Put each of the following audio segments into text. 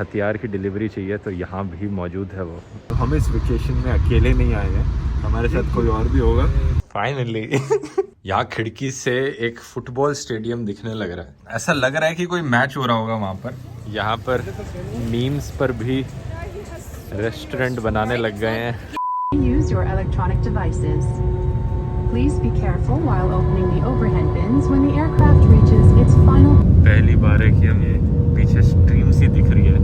हथियार की डिलीवरी चाहिए तो यहाँ भी मौजूद है वो। तो हम इस वेकेशन में अकेले नहीं आए हैं, हमारे साथ कोई और भी होगा। फाइनली यहाँ खिड़की से एक फुटबॉल स्टेडियम दिखने लग रहा है। ऐसा लग रहा है कि कोई मैच हो रहा होगा वहाँ पर। यहाँ पर मीम्स पर भी रेस्टोरेंट बनाने लग गए हैं। Use your electronic devices. Please be careful while opening the overhead bins when the aircraft reaches its final. पहली बार है कि हमें पीछे स्ट्रीम सी दिख रही है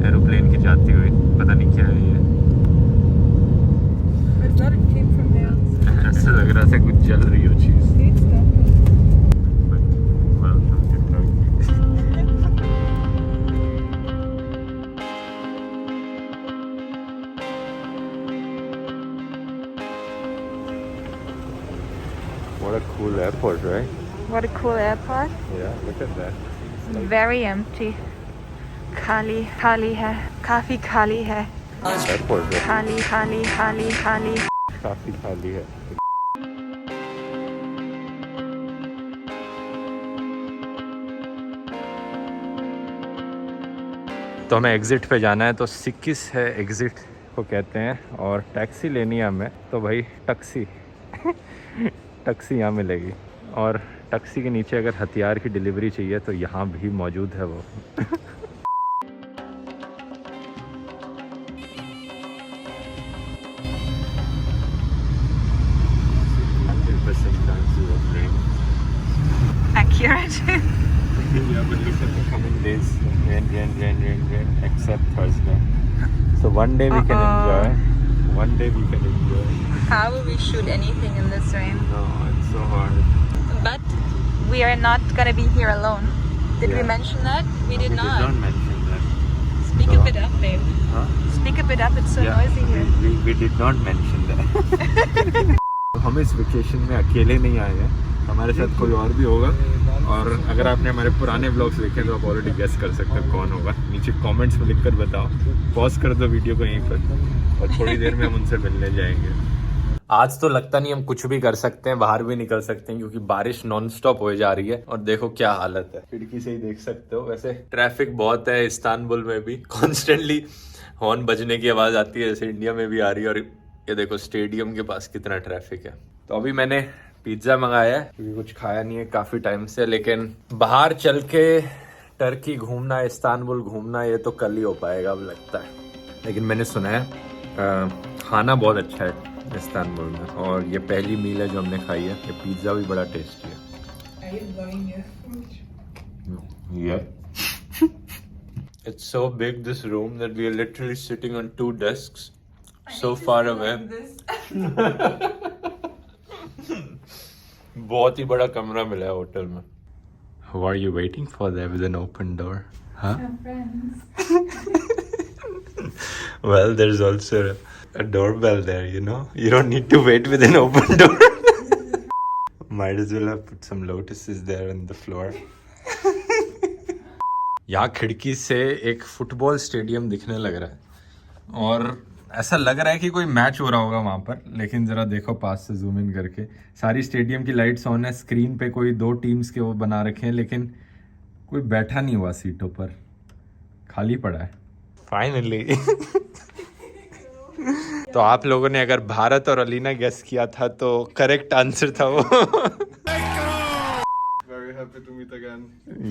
एरोप्लेन की जाती हुई, पता नहीं क्या है ये। ऐसा लग रहा था कुछ जल रही हो चीज। What a cool airport, right? What a cool airport. Yeah, look at that. Very empty. खाली खाली है, काफी खाली है। Airport है, खाली खाली खाली खाली। काफी खाली है। तो हमें एग्ज़िट पे जाना है, तो सिक्किस है एग्ज़िट को कहते हैं, और टैक्सी लेनी है हमें। तो भाई टैक्सी टैक्सी यहाँ मिलेगी, और टैक्सी के नीचे अगर हथियार की डिलीवरी चाहिए तो यहाँ भी मौजूद है वो। Accurate. Yeah, but look at the coming days. Rain, except Thursday. So one day we can enjoy. One day we can enjoy. How will we shoot anything in this rain? No, it's so hard. But we are not gonna be here alone. Did we Yeah. mention that? We did We not. did not mention that. Speak So- a bit up, babe. Huh? Speak a bit up. It's so Yeah, noisy here. we did not mention that. हम इस vacation में अकेले नहीं आए हैं, हमारे साथ कोई और भी होगा। और अगर आपने हमारे पुराने व्लॉग्स देखे तो आप ऑलरेडी गेस कर सकते हो कौन होगा। नीचे कमेंट्स में लिखकर बताओ। पॉज कर दो वीडियो को यहीं पर, और थोड़ी देर में हम उनसे मिलने जाएंगे। आज तो लगता नहीं हम कुछ भी कर सकते हैं, बाहर भी निकल सकते हैं, क्योंकि बारिश नॉन स्टॉप हो जा रही है। और देखो क्या हालत है, खिड़की से ही देख सकते हो। वैसे ट्रैफिक बहुत है इस्तांबुल में भी, कॉन्स्टेंटली हॉर्न बजने की आवाज आती है, जैसे इंडिया में भी आ रही है। और ये देखो स्टेडियम के पास कितना ट्रैफिक है। तो अभी मैंने पिज्ज़ा मंगाया है, क्योंकि कुछ खाया नहीं है काफ़ी टाइम से। लेकिन बाहर चल के टर्की घूमना, इस्तांबुल घूमना, ये तो कल ही हो पाएगा अब लगता है। लेकिन मैंने सुना है खाना बहुत अच्छा है इस्तांबुल में, और ये पहली मील है जो हमने खाई है। ये पिज्ज़ा भी बड़ा टेस्टी है। Yeah. It's so big, this room, that we are literally sitting on 2 desks, so far away. बहुत ही बड़ा कमरा मिला है होटल में। Who are you waiting for there with an open door? Huh? Well, there's also a doorbell there, you know. You don't need to wait with an open door. Might as well have put some lotuses there on the floor. यहाँ खिड़की से एक football stadium दिखने लग रहा है, और ऐसा लग रहा है कि कोई मैच हो रहा होगा वहाँ पर। लेकिन ज़रा देखो पास से जूम इन करके, सारी स्टेडियम की लाइट्स ऑन है। स्क्रीन पे कोई 2 टीम्स के वो बना रखे हैं, लेकिन कोई बैठा नहीं हुआ सीटों पर, खाली पड़ा है। फाइनली तो आप लोगों ने अगर भारत और अलीना गेस किया था तो करेक्ट आंसर था वो। Happy to meet again.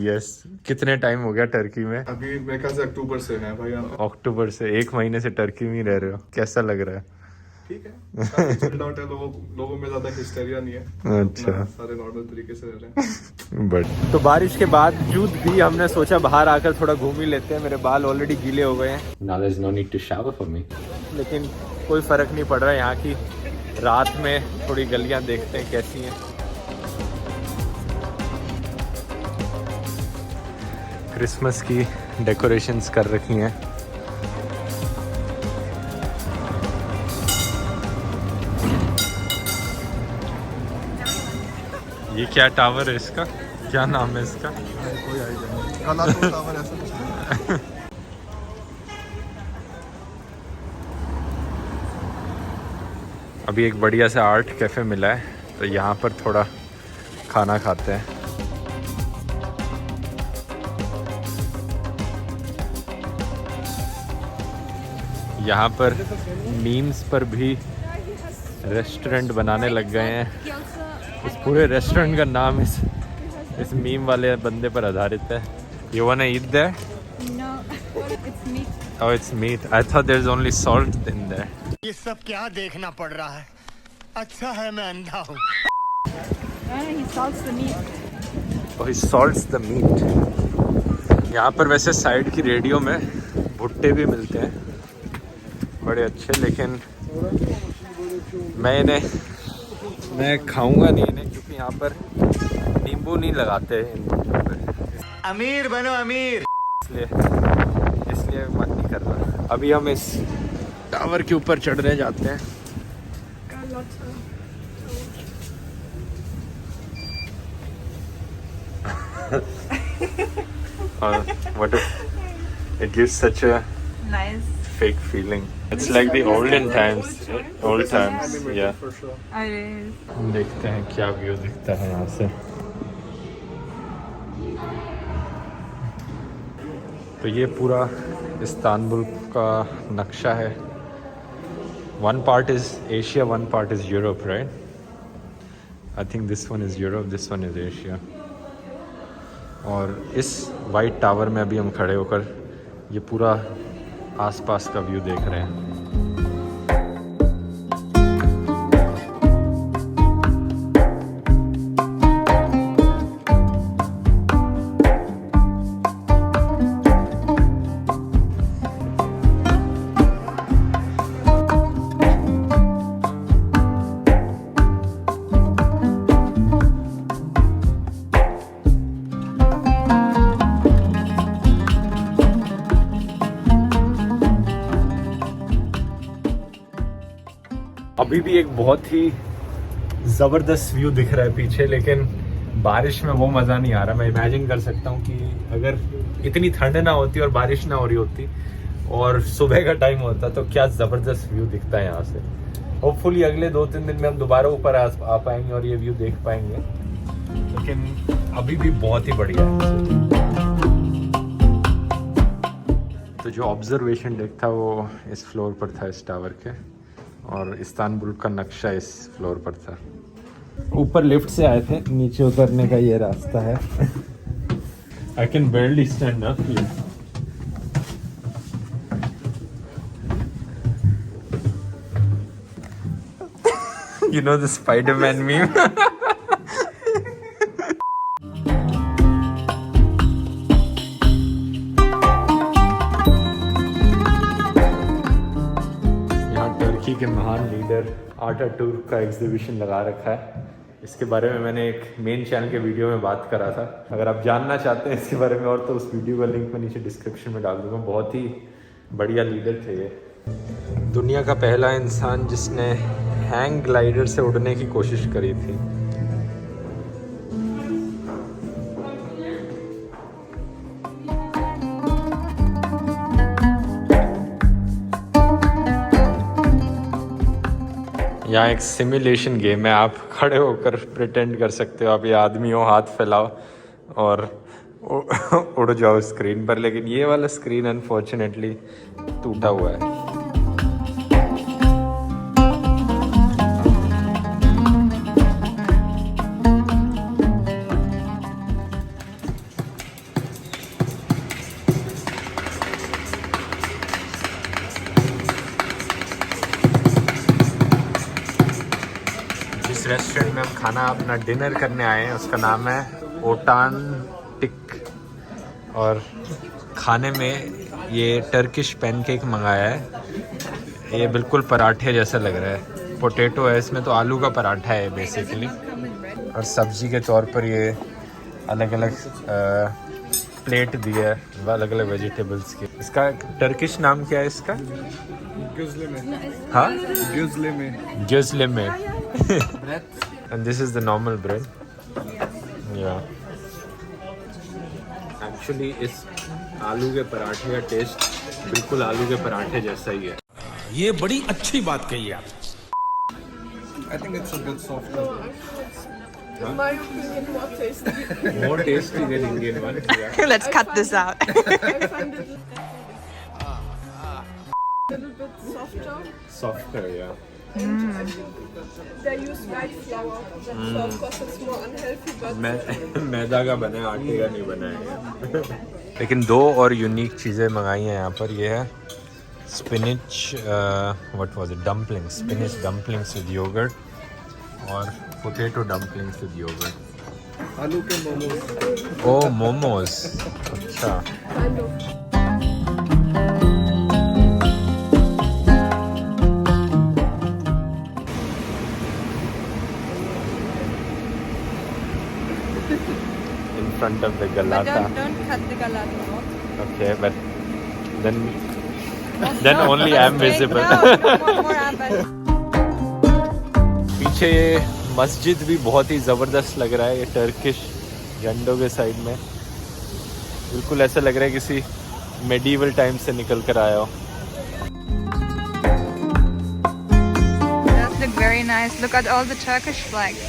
Yes. कितने टाइम हो गया टर्की में? अभी मेरे ख्याल से अक्टूबर से है भैया। अक्टूबर से, 1 महीने से टर्की में ही रह रहे हो। कैसा लग रहा है? ठीक है, काफी chilled out है। लोगों में ज्यादा हिस्टेरिया नहीं है। अच्छा, सारे नॉर्मल तरीके से रह रहे हैं। बट तो बारिश के बावजूद भी हमने सोचा बाहर आकर थोड़ा घूम ही लेते हैं। मेरे बाल ऑलरेडी गीले हो गए हैं। Now there's no need to shower for me. लेकिन कोई फर्क नहीं पड़ रहा है। यहाँ की रात में थोड़ी गलियाँ देखते हैं कैसी हैं। क्रिसमस की डेकोरेशंस कर रखी हैं। ये क्या टावर है इसका? क्या नाम है इसका? कोई आइडिया नहीं। काला टावर ऐसा कुछ नहीं। अभी एक बढ़िया सा आर्ट कैफ़े मिला है, तो यहाँ पर थोड़ा खाना खाते हैं। यहाँ पर मीम्स पर भी रेस्टोरेंट बनाने लग गए हैं। इस पूरे रेस्टोरेंट का नाम इस मीम वाले बंदे पर आधारित है। You wanna eat there? No, it's meat. Oh, it's meat. I thought there's only salt in there. ये सब क्या देखना पड़ रहा है? अच्छा है मैं अंधा हूँ। He salts the meat. Oh, he salts the meat. यहाँ पर वैसे साइड की रेडियो में भुट्टे भी मिलते हैं, बड़े अच्छे, लेकिन मैं खाऊंगा नहीं इन्हें, क्योंकि यहाँ पर नींबू नहीं लगाते हैं इन भुट्टों पे। अमीर बनो अमीर। इसलिए मन नहीं कर रहा। अभी हम इस टावर के ऊपर चढ़ने जाते हैं। What it gives such a Nice. fake feeling. It's like the olden times. Old times, yeah. For sure. It is. देखते हैं क्या व्यू दिखता है यहाँ से। तो ये पूरा इस्तांबुल का नक्शा है। One part is Asia, one part is Europe, right? I think this one is Europe, this one is Asia. और इस वाइट टावर में अभी हम खड़े होकर ये पूरा आसपास का व्यू देख रहे हैं। अभी भी एक बहुत ही ज़बरदस्त व्यू दिख रहा है पीछे, लेकिन बारिश में वो मज़ा नहीं आ रहा। मैं इमेजिन कर सकता हूँ कि अगर इतनी ठंड ना होती और बारिश ना हो रही होती और सुबह का टाइम होता तो क्या ज़बरदस्त व्यू दिखता है यहाँ से। होपफुली अगले 2-3 दिन में हम दोबारा ऊपर आ पाएंगे और ये व्यू देख पाएंगे, लेकिन अभी भी बहुत ही बढ़िया है। तो जो ऑब्जर्वेशन डेक था वो इस फ्लोर पर था, इस टावर के, और इस्तांबुल का नक्शा इस फ्लोर पर था। ऊपर लिफ्ट से आए थे, नीचे उतरने का ये रास्ता है। I can barely stand up here. You know the Spider-Man meme? के महान लीडर आटातुर्क का एग्जीबिशन लगा रखा है। इसके बारे में मैंने एक मेन चैनल के वीडियो में बात करा था। अगर आप जानना चाहते हैं इसके बारे में और, तो उस वीडियो का लिंक मैं नीचे डिस्क्रिप्शन में डाल दूंगा। बहुत ही बढ़िया लीडर थे ये। दुनिया का पहला इंसान जिसने हैंग ग्लाइडर से उड़ने की कोशिश करी थी। यहाँ एक सिमुलेशन गेम है, आप खड़े होकर प्रिटेंड कर सकते हो आप ये आदमी हो, हाथ फैलाओ और उड़ जाओ स्क्रीन पर। लेकिन ये वाला स्क्रीन अनफॉर्चुनेटली टूटा हुआ है। जिस रेस्टोरेंट में हम खाना अपना डिनर करने आए हैं उसका नाम है ओटांटिक, और खाने में ये टर्किश पैनकेक मंगाया है। ये बिल्कुल पराठे जैसा लग रहा है। पोटैटो है इसमें, तो आलू का पराठा है बेसिकली, और सब्जी के तौर पर ये अलग अलग प्लेट दिया है अलग अलग वेजिटेबल्स के। इसका टर्किश नाम क्या है इसका? हाँ, Gözleme. And this is the normal bread. Yeah. Actually इस आलू के पराठे का टेस्ट बिल्कुल आलू के पराठे जैसा ही है। ये बड़ी अच्छी बात कही आप। I think it's a bit softer. In my opinion, more tasty. More tasty than Indian one. Yeah. Let's cut this out. I find it a little bit bit softer. Softer, yeah. And I think they use white flour. So of course it's more unhealthy, but मैदा का बना है, आटे का नहीं बना है। लेकिन दो और यूनिक चीज़ें मंगाई हैं यहाँ पर। ये है spinach what was it, dumplings, spinach dumplings with yogurt और पोटैटो डम्पलिंग्स विद योगर्ट। आलू के मोमोज। ओ मोमोज, अच्छा। kind of. In front of the Galata. Don't cut the galata off. Okay, but then only I'm visible. No, more happen. पीछे ये मस्जिद भी बहुत ही ज़बरदस्त लग रहा है, ये टर्किश झंडों के साइड में। बिल्कुल ऐसा लग रहा है किसी मेडिवल टाइम से निकल कर आया हो। That look very nice. Look at all the Turkish flags.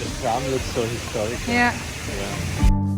The tram looks so historic. Yeah. Yeah.